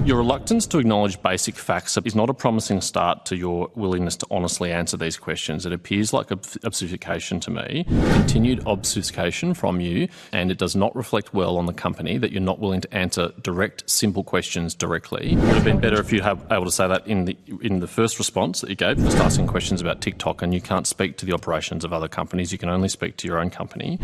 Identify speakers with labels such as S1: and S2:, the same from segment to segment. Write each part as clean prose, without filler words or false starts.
S1: Your reluctance to acknowledge basic facts is not a promising start to your willingness to honestly answer these questions. It appears like obfuscation to me, continued obfuscation from you, and it does not reflect well on the company that you're not willing to answer direct, simple questions directly. It would have been better if you'd have able to say that in the first response that you gave, just asking questions about TikTok, and you can't speak to the operations of other companies. You can only speak to your own company.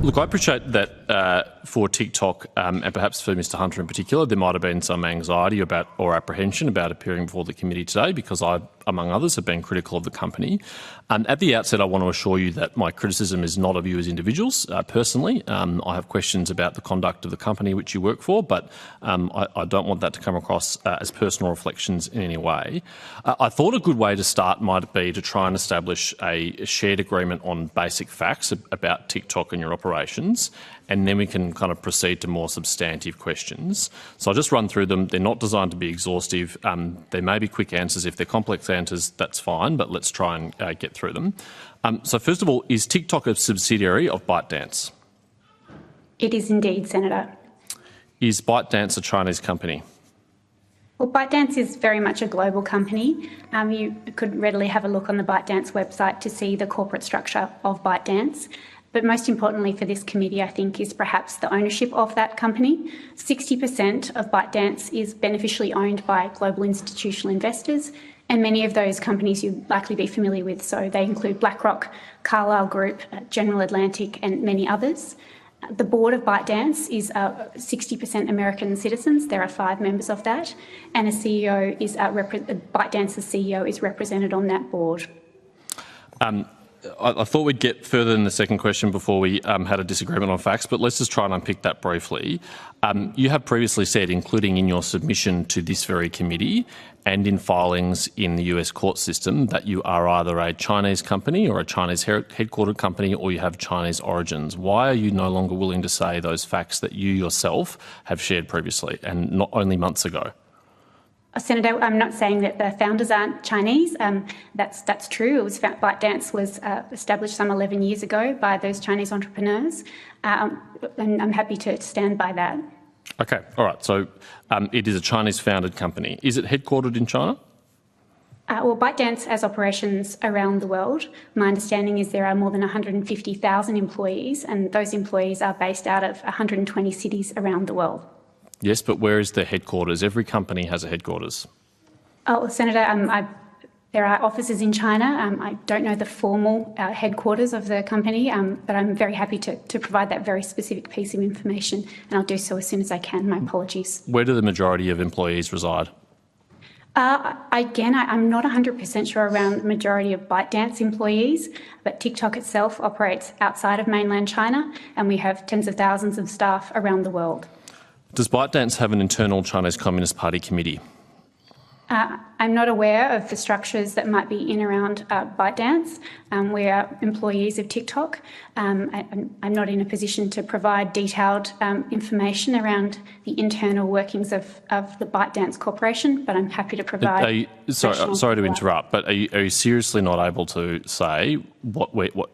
S1: Look, I appreciate that for TikTok and perhaps for Mr Hunter in particular, there might have been some anxiety about or apprehension about appearing before the committee today because I, among others, have been critical of the company. At the outset, I want to assure you that my criticism is not of you as individuals personally. I have questions about the conduct of the company which you work for, but I don't want that to come across as personal reflections in any way. I thought a good way to start might be to try and establish a shared agreement on basic facts about TikTok and your operations, and then we can kind of proceed to more substantive questions. So I'll just run through them. They're not designed to be exhaustive. There may be quick answers. If they're complex answers, that's fine, but let's try and get through them. So first of all, is TikTok a subsidiary of ByteDance?
S2: It is indeed, Senator.
S1: Is ByteDance a Chinese company?
S2: Well, ByteDance is very much a global company. You could readily have a look on the ByteDance website to see the corporate structure of ByteDance. But most importantly for this committee, I think, is perhaps the ownership of that company. 60% of ByteDance is beneficially owned by global institutional investors, and many of those companies you'd likely be familiar with. So they include BlackRock, Carlyle Group, General Atlantic, and many others. The board of ByteDance is 60% American citizens. There are 5 members of that, and a CEO is ByteDance's CEO is represented on that board.
S1: I thought we'd get further in the second question before we had a disagreement on facts, but let's just try and unpick that briefly. You have previously said, including in your submission to this very committee and in filings in the US court system, that you are either a Chinese company or a Chinese headquartered company, or you have Chinese origins. Why are you no longer willing to say those facts that you yourself have shared previously and not only months ago?
S2: Senator, I'm not saying that the founders aren't Chinese. That's true. ByteDance was established some 11 years ago by those Chinese entrepreneurs, and I'm happy to stand by that.
S1: Okay, all right. So it is a Chinese-founded company. Is it headquartered in China?
S2: Well, ByteDance has operations around the world. My understanding is there are more than 150,000 employees, and those employees are based out of 120 cities around the world.
S1: Yes, but where is the headquarters? Every company has a headquarters.
S2: Oh, Senator, there are offices in China. I don't know the formal headquarters of the company, but I'm very happy to provide that very specific piece of information, and I'll do so as soon as I can. My apologies.
S1: Where do the majority of employees reside?
S2: Again, I'm not 100% sure around the majority of ByteDance employees, but TikTok itself operates outside of mainland China, and we have tens of thousands of staff around the world.
S1: Does ByteDance have an internal Chinese Communist Party committee?
S2: I'm not aware of the structures that might be in around ByteDance. We are employees of TikTok. I'm not in a position to provide detailed information around the internal workings of the ByteDance Corporation, but I'm happy to provide.
S1: Sorry to interrupt, but are you seriously not able to say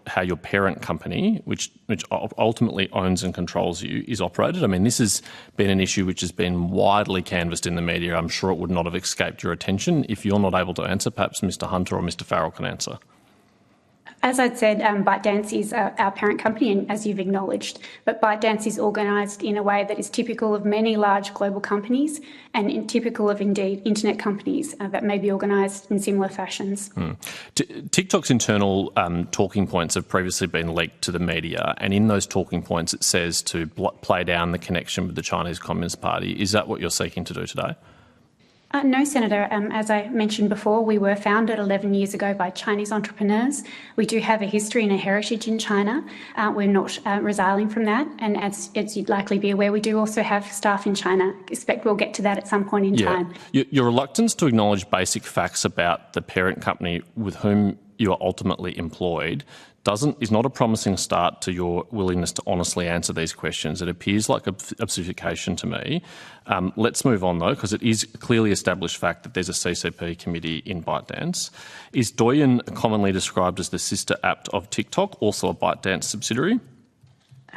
S1: how your parent company, which ultimately owns and controls you, is operated? I mean, this has been an issue which has been widely canvassed in the media. I'm sure it would not have escaped your attention. If you're not able to answer, perhaps Mr Hunter or Mr Farrell can answer.
S2: As I'd said, ByteDance is our parent company, and as you've acknowledged, but ByteDance is organised in a way that is typical of many large global companies and typical of, indeed, internet companies that may be organised in similar fashions.
S1: TikTok's internal talking points have previously been leaked to the media, and in those talking points it says to play down the connection with the Chinese Communist Party. Is that what you're seeking to do today?
S2: No, Senator. As I mentioned before, we were founded 11 years ago by Chinese entrepreneurs. We do have a history and a heritage in China. We're not resiling from that. And as you'd likely be aware, we do also have staff in China. I expect we'll get to that at some point in time.
S1: Your reluctance to acknowledge basic facts about the parent company with whom you are ultimately employed is not a promising start to your willingness to honestly answer these questions. It appears like obfuscation to me. Let's move on, though, because it is a clearly established fact that there's a CCP committee in ByteDance. Is Douyin commonly described as the sister app of TikTok, also a ByteDance subsidiary?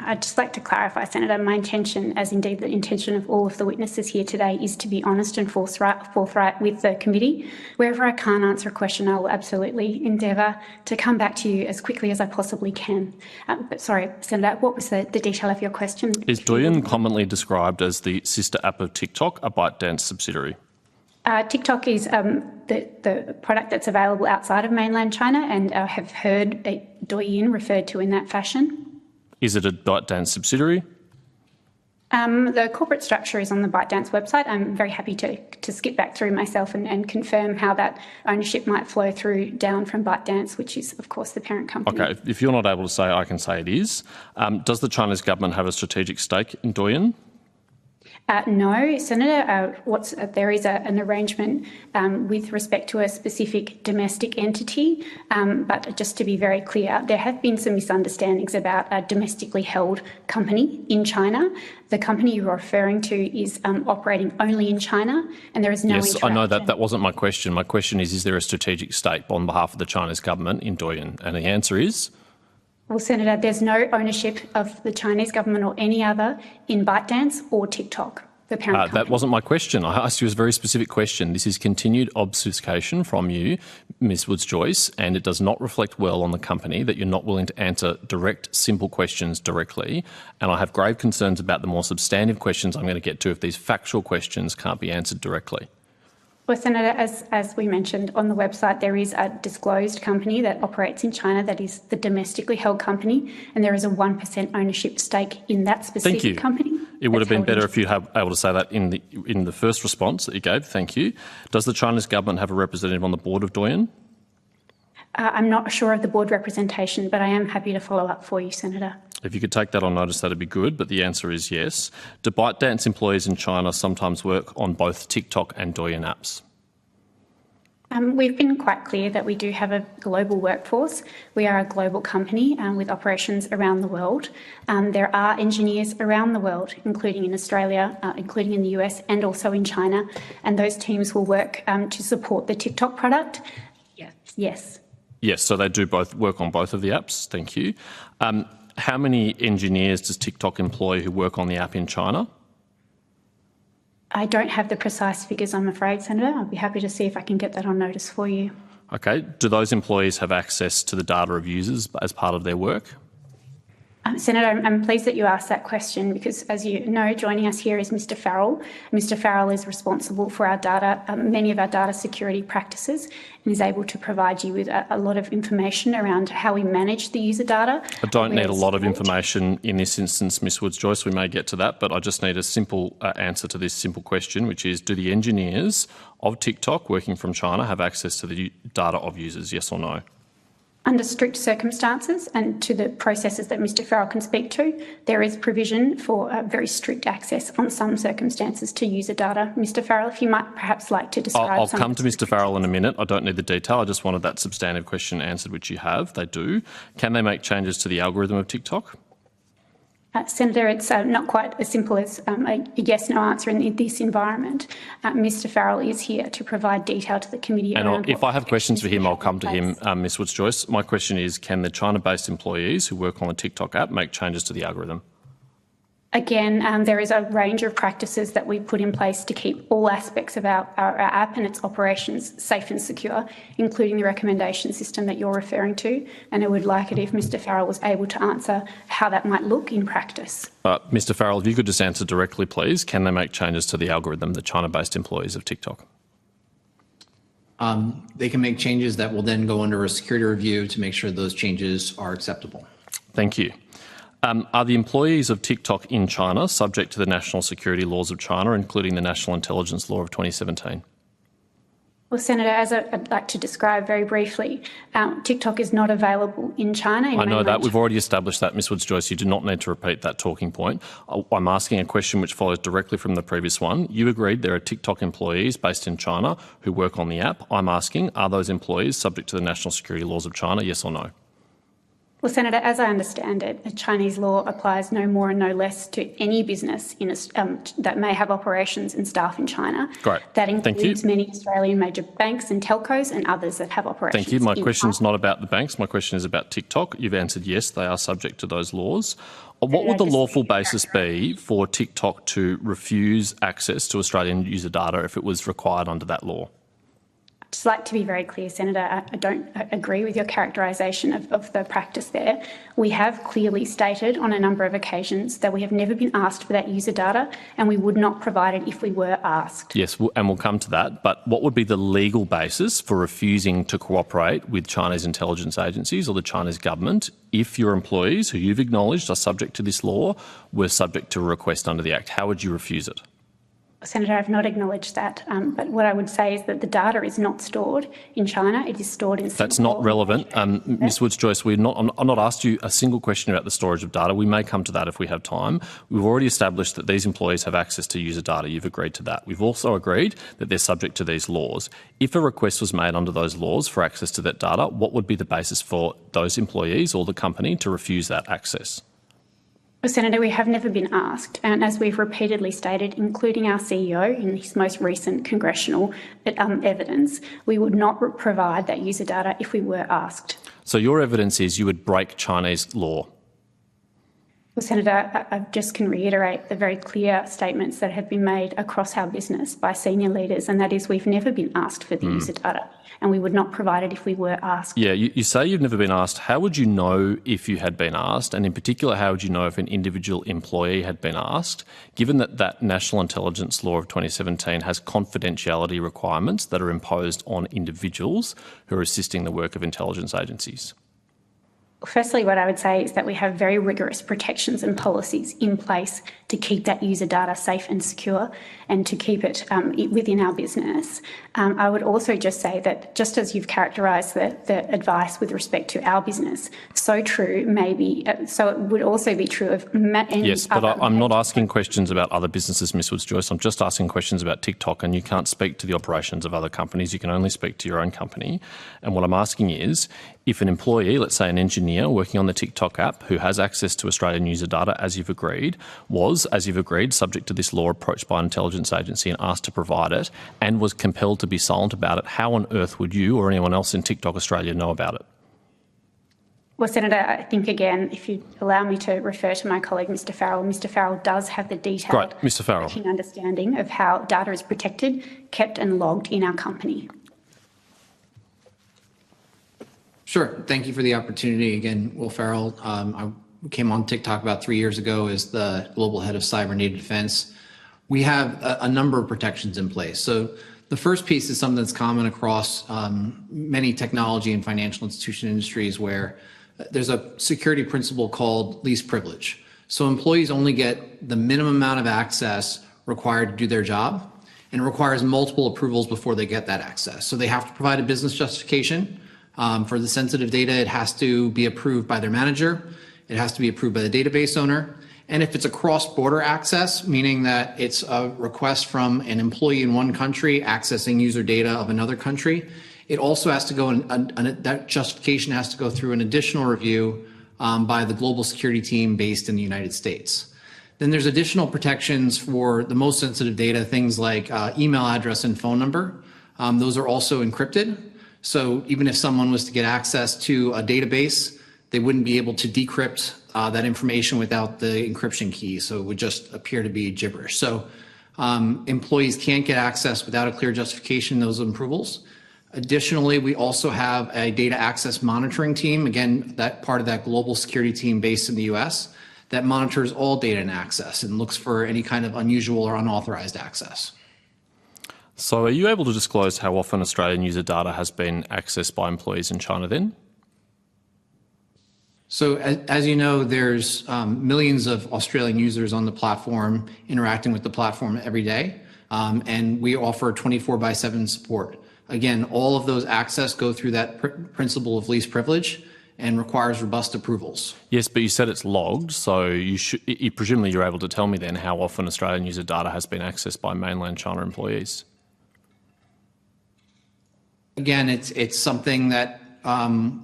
S2: I'd just like to clarify, Senator, my intention, as indeed the intention of all of the witnesses here today, is to be honest and forthright with the committee. Wherever I can't answer a question, I will absolutely endeavour to come back to you as quickly as I possibly can. But sorry, Senator, what was the detail of your question?
S1: Is Douyin commonly described as the sister app of TikTok, a ByteDance subsidiary?
S2: TikTok is the product that's available outside of mainland China, and I have heard Douyin referred to in that fashion.
S1: Is it a ByteDance subsidiary?
S2: The corporate structure is on the ByteDance website. I'm very happy to skip back through myself and confirm how that ownership might flow through down from ByteDance, which is, of course, the parent company.
S1: Okay, if you're not able to say, I can say it is. Does the Chinese government have a strategic stake in Douyin?
S2: No, Senator. There is an arrangement with respect to a specific domestic entity, but just to be very clear, there have been some misunderstandings about a domestically held company in China. The company you're referring to is operating only in China, and there is no
S1: Yes,
S2: interaction.
S1: I know that wasn't my question. My question is there a strategic stake on behalf of the Chinese government in Douyin? And the answer is?
S2: Well, Senator, there's no ownership of the Chinese government or any other in ByteDance or TikTok, the parent company.
S1: That wasn't my question. I asked you a very specific question. This is continued obfuscation from you, Ms Woods-Joyce, and it does not reflect well on the company that you're not willing to answer direct, simple questions directly. And I have grave concerns about the more substantive questions I'm going to get to if these factual questions can't be answered directly.
S2: Well, Senator, as we mentioned on the website, there is a disclosed company that operates in China that is the domestically held company, and there is a 1% ownership stake in that specific company.
S1: It would have been better if you were able to say that in the first response that you gave. Thank you. Does the Chinese government have a representative on the board of Douyin?
S2: I'm not sure of the board representation, but I am happy to follow up for you, Senator.
S1: If you could take that on notice, that'd be good, but the answer is yes. Do ByteDance employees in China sometimes work on both TikTok and Douyin apps?
S2: We've been quite clear that we do have a global workforce. We are a global company with operations around the world. There are engineers around the world, including in Australia, including in the US, and also in China, and those teams will work to support the TikTok product. Yes.
S1: Yes, so they do both work on both of the apps. Thank you. How many engineers does TikTok employ who work on the app in China?
S2: I don't have the precise figures, I'm afraid, Senator. I'll be happy to see if I can get that on notice for you.
S1: Okay. Do those employees have access to the data of users as part of their work?
S2: Senator, I'm pleased that you asked that question because, as you know, joining us here is Mr Farrell. Mr Farrell is responsible for our data, many of our data security practices, and is able to provide you with a lot of information around how we manage the user data.
S1: I don't need a lot of information in this instance, Ms Woods-Joyce. We may get to that, but I just need a simple answer to this simple question, which is, do the engineers of TikTok working from China have access to the data of users, yes or no?
S2: Under strict circumstances and to the processes that Mr Farrell can speak to, there is provision for very strict access on some circumstances to user data. Mr Farrell, if you might perhaps like to describe
S1: I'll come to Mr Farrell in a minute. I don't need the detail. I just wanted that substantive question answered, which you have. They do. Can they make changes to the algorithm of TikTok?
S2: Senator, it's not quite as simple as a yes-no answer in this environment. Mr Farrell is here to provide detail to the committee.
S1: And if I have questions for him, I'll come to him, Ms Woods-Joyce. My question is, can the China-based employees who work on the TikTok app make changes to the algorithm?
S2: Again, there is a range of practices that we put in place to keep all aspects of our app and its operations safe and secure, including the recommendation system that you're referring to. And I would like it if Mr Farrell was able to answer how that might look in practice.
S1: Mr Farrell, if you could just answer directly, please. Can they make changes to the algorithm, the China-based employees of TikTok?
S3: They can make changes that will then go under a security review to make sure those changes are acceptable.
S1: Thank you. Are the employees of TikTok in China subject to the national security laws of China, including the National Intelligence Law of 2017?
S2: Well, Senator, as I'd like to describe very briefly, TikTok is not available in China.
S1: I know that. We've already established that, Ms Woods-Joyce. You do not need to repeat that talking point. I'm asking a question which follows directly from the previous one. You agreed there are TikTok employees based in China who work on the app. I'm asking, are those employees subject to the national security laws of China, yes or no?
S2: Well, Senator, as I understand it, the Chinese law applies no more and no less to any business that may have operations and staff in China.
S1: Great.
S2: That includes many Australian major banks and telcos and others that have operations.
S1: Thank you. My question is not about the banks. My question is about TikTok. You've answered yes, they are subject to those laws. What would the lawful basis be for TikTok to refuse access to Australian user data if it was required under that law?
S2: I'd just like to be very clear, Senator, I don't agree with your characterisation of the practice there. We have clearly stated on a number of occasions that we have never been asked for that user data and we would not provide it if we were asked.
S1: Yes, and we'll come to that. But what would be the legal basis for refusing to cooperate with Chinese intelligence agencies or the Chinese government if your employees, who you've acknowledged are subject to this law, were subject to a request under the Act? How would you refuse it?
S2: Senator, I've not acknowledged that, but what I would say is that the data is not stored in China. It is stored in Singapore.
S1: That's not relevant. Ms Woods-Joyce, I'm not asked you a single question about the storage of data. We may come to that if we have time. We've already established that these employees have access to user data. You've agreed to that. We've also agreed that they're subject to these laws. If a request was made under those laws for access to that data, what would be the basis for those employees or the company to refuse that access?
S2: Well, Senator, we have never been asked, and as we've repeatedly stated, including our CEO in his most recent congressional evidence, we would not provide that user data if we were asked.
S1: So your evidence is you would break Chinese law?
S2: Well, Senator, I just can reiterate the very clear statements that have been made across our business by senior leaders, and that is we've never been asked for the user data, and we would not provide it if we were asked. Yeah,
S1: you say you've never been asked. How would you know if you had been asked? And in particular, how would you know if an individual employee had been asked, given that that National Intelligence Law of 2017 has confidentiality requirements that are imposed on individuals who are assisting the work of intelligence agencies?
S2: Firstly, what I would say is that we have very rigorous protections and policies in place to keep that user data safe and secure and to keep it within our business. I would also just say that just as you've characterised the advice with respect to our business, so it would also be true of
S1: Yes, but I'm not asking questions about other businesses, Ms Woods-Joyce. I'm just asking questions about TikTok, and you can't speak to the operations of other companies. You can only speak to your own company. And what I'm asking is, if an employee, let's say an engineer working on the TikTok app who has access to Australian user data, as you've agreed, was, as you've agreed, subject to this law, approached by an intelligence agency and asked to provide it and was compelled to be silent about it, how on earth would you or anyone else in TikTok Australia know about it?
S2: Well, Senator, I think, again, if you allow me to refer to my colleague, Mr Farrell does have the detailed working understanding of how data is protected, kept and logged in our company.
S3: Sure. Thank you for the opportunity. Again, Will Farrell. I came on TikTok about 3 years ago as the global head of cyber and data defense. We have a number of protections in place. So the first piece is something that's common across many technology and financial institution industries where there's a security principle called least privilege. So employees only get the minimum amount of access required to do their job, and it requires multiple approvals before they get that access. So they have to provide a business justification. For the sensitive data, it has to be approved by their manager. It has to be approved by the database owner. And if it's a cross-border access, meaning that it's a request from an employee in one country accessing user data of another country, it also has to go, that justification has to go through an additional review by the global security team based in the United States. Then there's additional protections for the most sensitive data, things like email address and phone number. Those are also encrypted. So even if someone was to get access to a database, they wouldn't be able to decrypt that information without the encryption key. So it would just appear to be gibberish. So employees can't get access without a clear justification, those approvals. Additionally, we also have a data access monitoring team, again, that part of that global security team based in the US, that monitors all data and access and looks for any kind of unusual or unauthorized access.
S1: So are you able to disclose how often Australian user data has been accessed by employees in China then?
S3: So as you know, there's millions of Australian users on the platform interacting with the platform every day. And we offer 24/7 support. Again, all of those access go through that principle of least privilege and requires robust approvals.
S1: Yes, but you said it's logged, so presumably you're able to tell me then how often Australian user data has been accessed by mainland China employees.
S3: Again, it's something that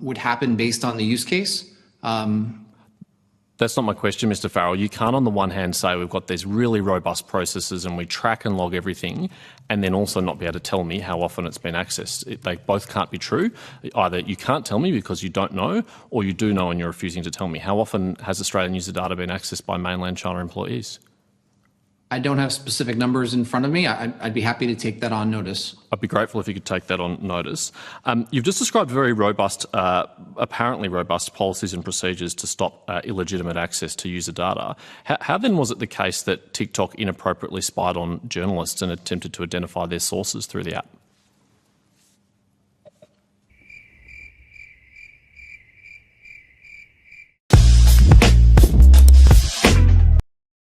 S3: would happen based on the use case.
S1: That's not my question, Mr. Farrell. You can't on the one hand say we've got these really robust processes and we track and log everything and then also not be able to tell me how often it's been accessed. They both can't be true. Either you can't tell me because you don't know, or you do know and you're refusing to tell me. How often has Australian user data been accessed by mainland China employees?
S3: I don't have specific numbers in front of me. I'd be happy to take that on notice.
S1: I'd be grateful if you could take that on notice. You've just described very robust, apparently robust policies and procedures to stop illegitimate access to user data. How then was it the case that TikTok inappropriately spied on journalists and attempted to identify their sources through the app?